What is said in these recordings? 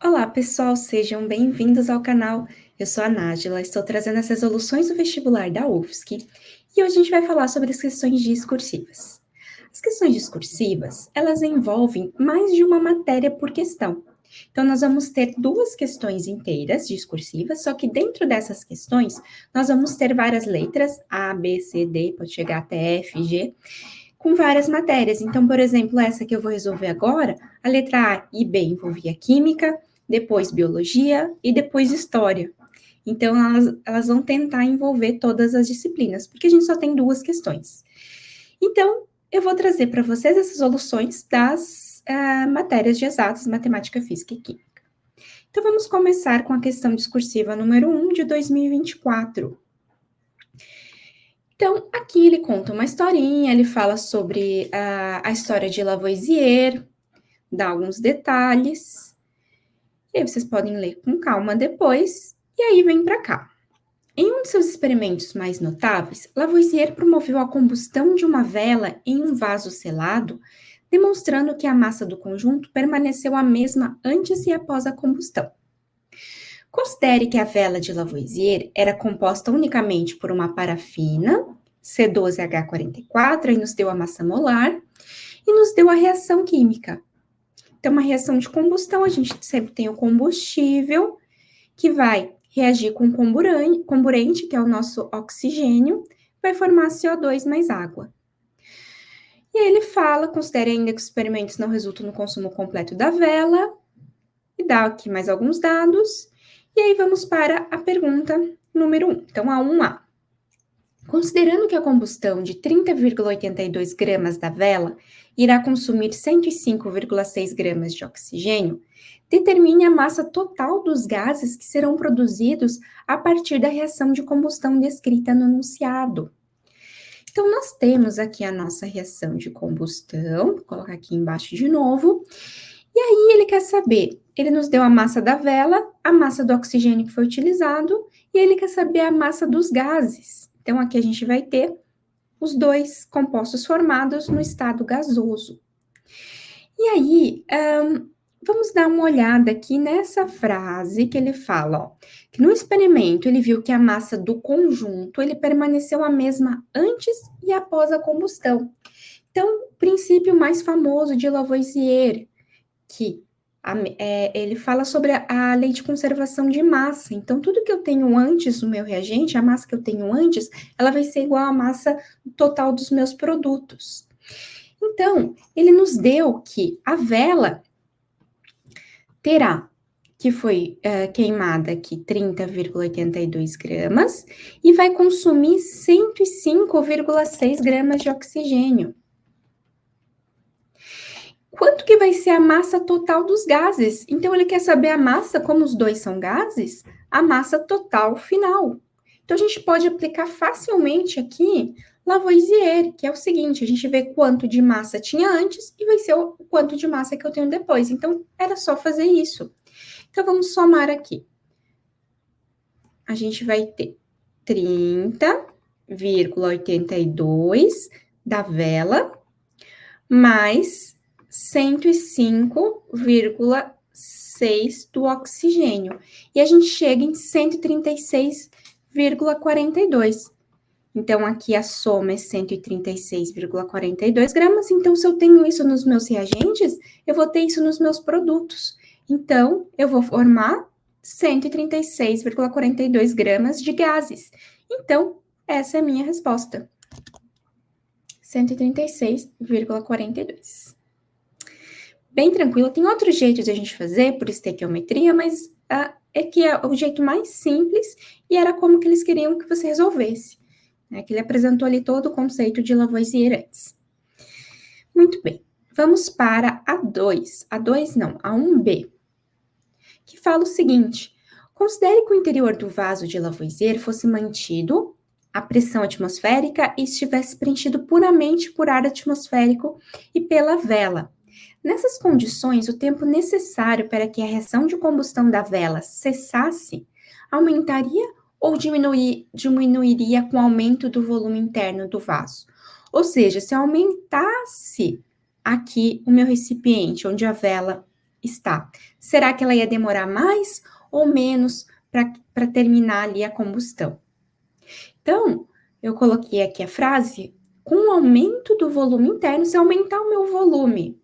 Olá, pessoal, sejam bem-vindos ao canal. Eu sou a Nájila, estou trazendo as resoluções do vestibular da UFSC e hoje a gente vai falar sobre as questões discursivas. As questões discursivas, elas envolvem mais de uma matéria por questão. Então, nós vamos ter duas questões inteiras discursivas, só que dentro dessas questões, nós vamos ter várias letras, A, B, C, D, pode chegar até F, G, com várias matérias. Então, por exemplo, essa que eu vou resolver agora, a letra A e B envolvia química, depois biologia e depois história. Então, elas vão tentar envolver todas as disciplinas, porque a gente só tem duas questões. Então, eu vou trazer para vocês as soluções das matérias de exatas, matemática, física e química. Então, vamos começar com a questão discursiva número 1 de 2024. Então, aqui ele conta uma historinha, ele fala sobre a história de Lavoisier, dá alguns detalhes, e aí vocês podem ler com calma depois, e aí vem para cá. Em um de seus experimentos mais notáveis, Lavoisier promoveu a combustão de uma vela em um vaso selado, demonstrando que a massa do conjunto permaneceu a mesma antes e após a combustão. Considere que a vela de Lavoisier era composta unicamente por uma parafina, C12H44, aí nos deu a massa molar, e nos deu a reação química. Então, uma reação de combustão, a gente sempre tem o combustível, que vai reagir com o comburente, que é o nosso oxigênio, vai formar CO2 mais água. E aí ele fala, considere ainda que os experimentos não resultam no consumo completo da vela, e dá aqui mais alguns dados, e aí vamos para a pergunta número 1. Então, a 1A. Considerando que a combustão de 30,82 gramas da vela irá consumir 105,6 gramas de oxigênio, determine a massa total dos gases que serão produzidos a partir da reação de combustão descrita no enunciado. Então, nós temos aqui a nossa reação de combustão, vou colocar aqui embaixo de novo, e aí ele quer saber, ele nos deu a massa da vela, a massa do oxigênio que foi utilizado, e ele quer saber a massa dos gases. Então, aqui a gente vai ter os dois compostos formados no estado gasoso. E aí, vamos dar uma olhada aqui nessa frase que ele fala, ó, que no experimento ele viu que a massa do conjunto ele permaneceu a mesma antes e após a combustão. Então, o princípio mais famoso de Lavoisier, que ele fala sobre a lei de conservação de massa. Então, tudo que eu tenho antes no meu reagente, a massa que eu tenho antes, ela vai ser igual à massa total dos meus produtos. Então, ele nos deu que a vela terá, que foi queimada aqui 30,82 gramas, e vai consumir 105,6 gramas de oxigênio. Quanto que vai ser a massa total dos gases? Então, ele quer saber a massa, como os dois são gases, a massa total final. Então, a gente pode aplicar facilmente aqui Lavoisier, que é o seguinte, a gente vê quanto de massa tinha antes e vai ser o quanto de massa que eu tenho depois. Então, era só fazer isso. Então, vamos somar aqui. A gente vai ter 30,82 da vela, mais 105,6 do oxigênio. E a gente chega em 136,42. Então, aqui a soma é 136,42 gramas. Então, se eu tenho isso nos meus reagentes, eu vou ter isso nos meus produtos. Então, eu vou formar 136,42 gramas de gases. Então, essa é a minha resposta. 136,42. Bem tranquilo. Tem outro jeito de a gente fazer por estequiometria, mas é que é o jeito mais simples e era como que eles queriam que você resolvesse. Né? Que ele apresentou ali todo o conceito de Lavoisier antes. Muito bem. Vamos para a 2. A 2 não, a 1B. Que fala o seguinte. Considere que o interior do vaso de Lavoisier fosse mantido a pressão atmosférica e estivesse preenchido puramente por ar atmosférico e pela vela. Nessas condições, o tempo necessário para que a reação de combustão da vela cessasse aumentaria ou diminuiria com o aumento do volume interno do vaso. Ou seja, se aumentasse aqui o meu recipiente, onde a vela está. Será que ela ia demorar mais ou menos para terminar ali a combustão? Então, eu coloquei aqui a frase, com o aumento do volume interno, se aumentar o meu volume,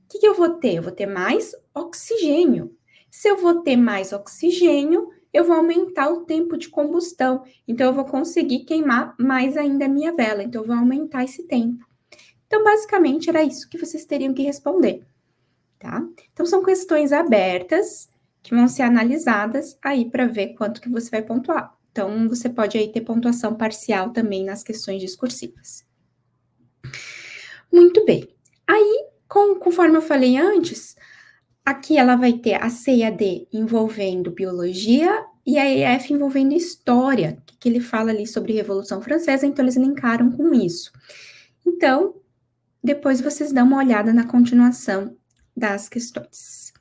o que eu vou ter? Eu vou ter mais oxigênio. Se eu vou ter mais oxigênio, eu vou aumentar o tempo de combustão. Então, eu vou conseguir queimar mais ainda a minha vela. Então, eu vou aumentar esse tempo. Então, basicamente, era isso que vocês teriam que responder, tá? Então, são questões abertas que vão ser analisadas aí para ver quanto que você vai pontuar. Então, você pode aí ter pontuação parcial também nas questões discursivas. Muito bem. Aí, conforme eu falei antes, aqui ela vai ter a C e a D envolvendo biologia e a EF envolvendo história, que ele fala ali sobre Revolução Francesa, então eles linkaram com isso. Então, depois vocês dão uma olhada na continuação das questões.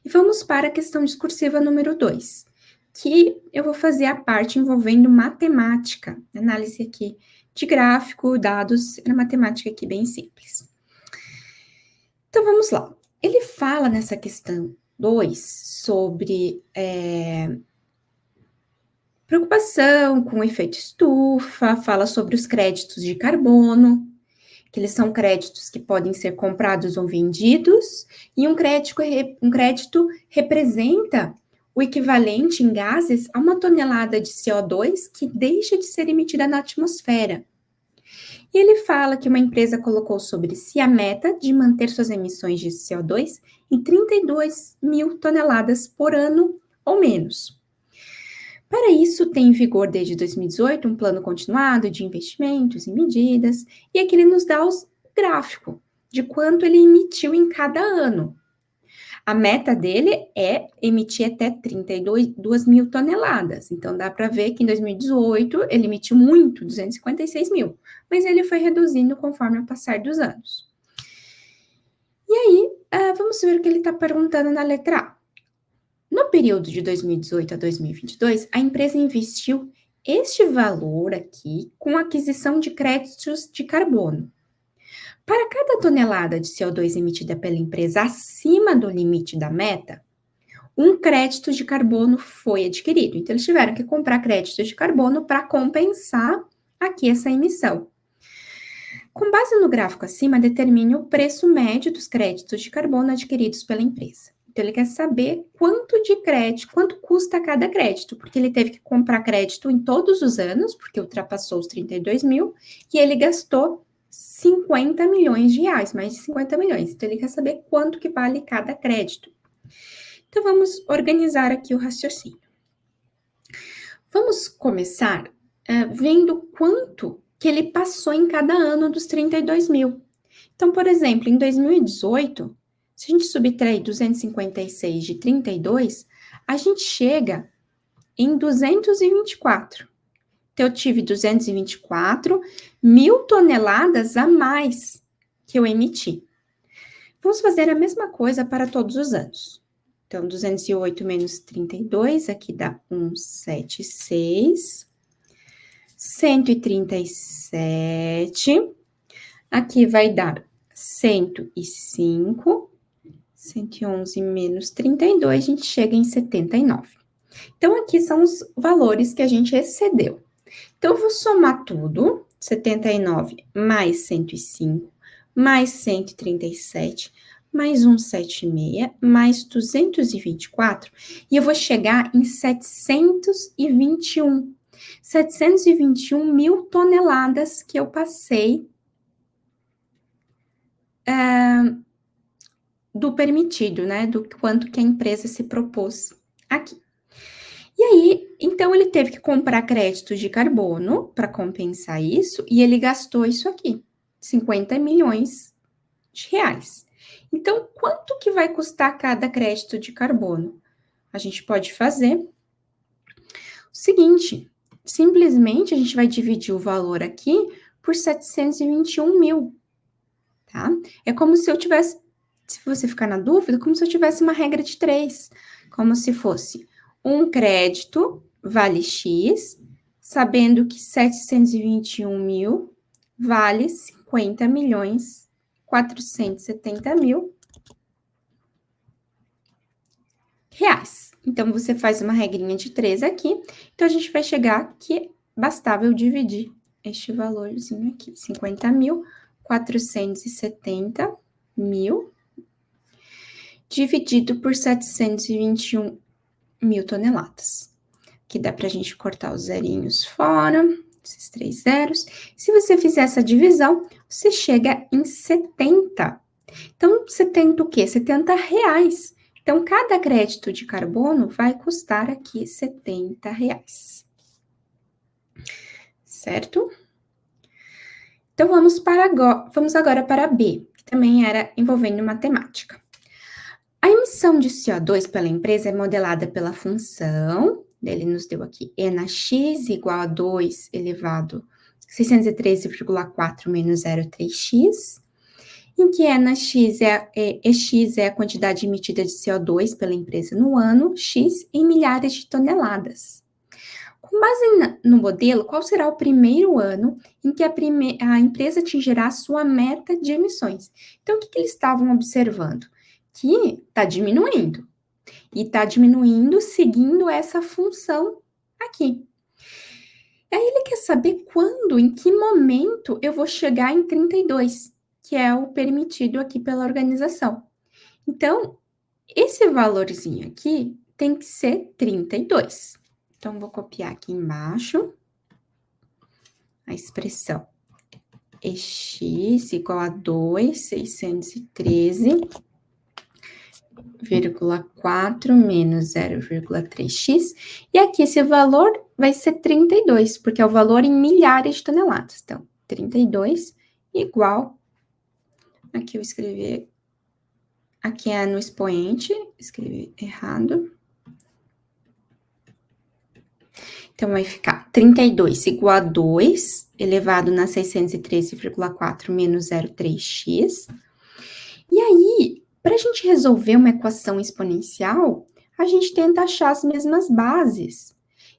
E vamos para a questão discursiva número 2, que eu vou fazer a parte envolvendo matemática, análise aqui de gráfico, dados, é uma matemática aqui bem simples. Então, vamos lá. Ele fala nessa questão 2 sobre preocupação com o efeito estufa, fala sobre os créditos de carbono, que eles são créditos que podem ser comprados ou vendidos, e um crédito representa o equivalente em gases a 1 tonelada de CO2 que deixa de ser emitida na atmosfera. E ele fala que uma empresa colocou sobre si a meta de manter suas emissões de CO2 em 32 mil toneladas por ano ou menos. Para isso, tem em vigor desde 2018 um plano continuado de investimentos e medidas, e aqui ele nos dá o gráfico de quanto ele emitiu em cada ano. A meta dele é emitir até 32 mil toneladas. Então, dá para ver que em 2018 ele emitiu muito, 256 mil. Mas ele foi reduzindo conforme o passar dos anos. E aí, vamos ver o que ele está perguntando na letra A. No período de 2018 a 2022, a empresa investiu este valor aqui com aquisição de créditos de carbono. Para cada tonelada de CO2 emitida pela empresa acima do limite da meta, um crédito de carbono foi adquirido. Então, eles tiveram que comprar créditos de carbono para compensar aqui essa emissão. Com base no gráfico acima, determine o preço médio dos créditos de carbono adquiridos pela empresa. Então, ele quer saber quanto de crédito, quanto custa cada crédito, porque ele teve que comprar crédito em todos os anos, porque ultrapassou os 32 mil, e ele gastou 50 milhões de reais, mais de 50 milhões. Então, ele quer saber quanto que vale cada crédito. Então, vamos organizar aqui o raciocínio. Vamos começar vendo quanto que ele passou em cada ano dos 32 mil. Então, por exemplo, em 2018, se a gente subtrair 256 de 32, a gente chega em 224. Então, eu tive 224 mil toneladas a mais que eu emiti. Vamos fazer a mesma coisa para todos os anos. Então, 208 menos 32, aqui dá 176. 137. Aqui vai dar 105. 111 menos 32, a gente chega em 79. Então, aqui são os valores que a gente excedeu. Então, eu vou somar tudo, 79 mais 105, mais 137, mais 176, mais 224, e eu vou chegar em 721. 721 mil toneladas que eu passei do permitido, né? Do quanto que a empresa se propôs aqui. E aí, então, ele teve que comprar créditos de carbono para compensar isso, e ele gastou isso aqui, 50 milhões de reais. Então, quanto que vai custar cada crédito de carbono? A gente pode fazer o seguinte, simplesmente a gente vai dividir o valor aqui por 721 mil, tá? É como se eu tivesse, se você ficar na dúvida, como se eu tivesse uma regra de 3, como se fosse um crédito vale X, sabendo que 721 mil vale 50 milhões 470 mil reais. Então, você faz uma regrinha de 3 aqui. Então, a gente vai chegar que bastava eu dividir este valorzinho aqui, 50.470.000 dividido por 721.000 toneladas. Que dá pra gente cortar os zerinhos fora, esses 3 zeros. Se você fizer essa divisão, você chega em 70. Então, 70 o quê? 70 reais. Então, cada crédito de carbono vai custar aqui 70 reais. Certo? Então, vamos agora para B, que também era envolvendo matemática. A emissão de CO2 pela empresa é modelada pela função, ele nos deu aqui, E na x igual a 2 elevado a 613,4 menos 0,3x, em que E na x X é a quantidade emitida de CO2 pela empresa no ano, x em milhares de toneladas. Com base no modelo, qual será o primeiro ano em que a empresa atingirá a sua meta de emissões? Então, o que eles estavam observando? Que está diminuindo. E está diminuindo seguindo essa função aqui. Aí ele quer saber quando, em que momento eu vou chegar em 32, que é o permitido aqui pela organização. Então, esse valorzinho aqui tem que ser 32. Então, vou copiar aqui embaixo a expressão EX igual a 2,613,4 menos 0,3x. E aqui esse valor vai ser 32, porque é o valor em milhares de toneladas. Então, 32 igual, aqui eu escrevi, aqui é no expoente, escrevi errado. Então, vai ficar 32 igual a 2, elevado na 613,4 menos 0,3x. E aí, para a gente resolver uma equação exponencial, a gente tenta achar as mesmas bases.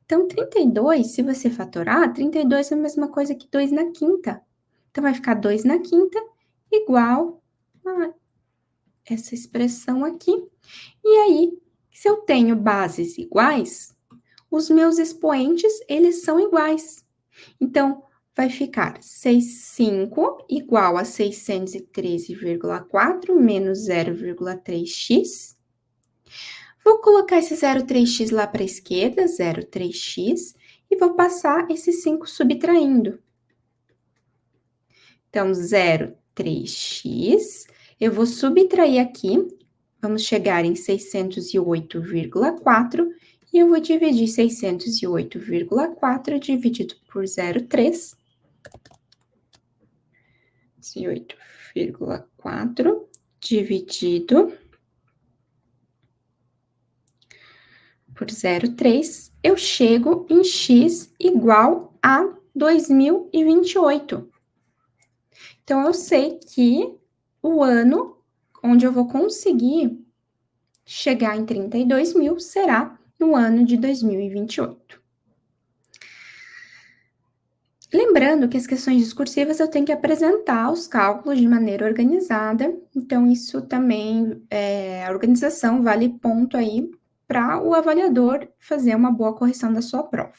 Então, 32, se você fatorar, 32 é a mesma coisa que 2 na quinta. Então, vai ficar 2 na quinta igual a essa expressão aqui. E aí, se eu tenho bases iguais, os meus expoentes, eles são iguais. Então, vai ficar 5 igual a 613,4 menos 0,3x. Vou colocar esse 0,3x lá para a esquerda, 0,3x, e vou passar esse 5 subtraindo. Então, 0,3x, eu vou subtrair aqui, vamos chegar em 608,4, e eu vou dividir 608,4 dividido por 0,3. 608,4 dividido por 0,3, eu chego em x igual a 2028. Então, eu sei que o ano onde eu vou conseguir chegar em 32 mil será no ano de 2028. Lembrando que as questões discursivas eu tenho que apresentar os cálculos de maneira organizada, então isso também, a organização vale ponto aí para o avaliador fazer uma boa correção da sua prova.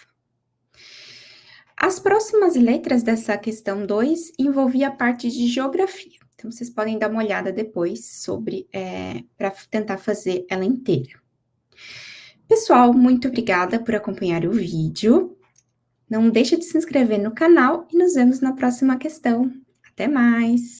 As próximas letras dessa questão 2 envolvia a parte de geografia, então vocês podem dar uma olhada depois sobre, para tentar fazer ela inteira. Pessoal, muito obrigada por acompanhar o vídeo. Não deixe de se inscrever no canal e nos vemos na próxima questão. Até mais!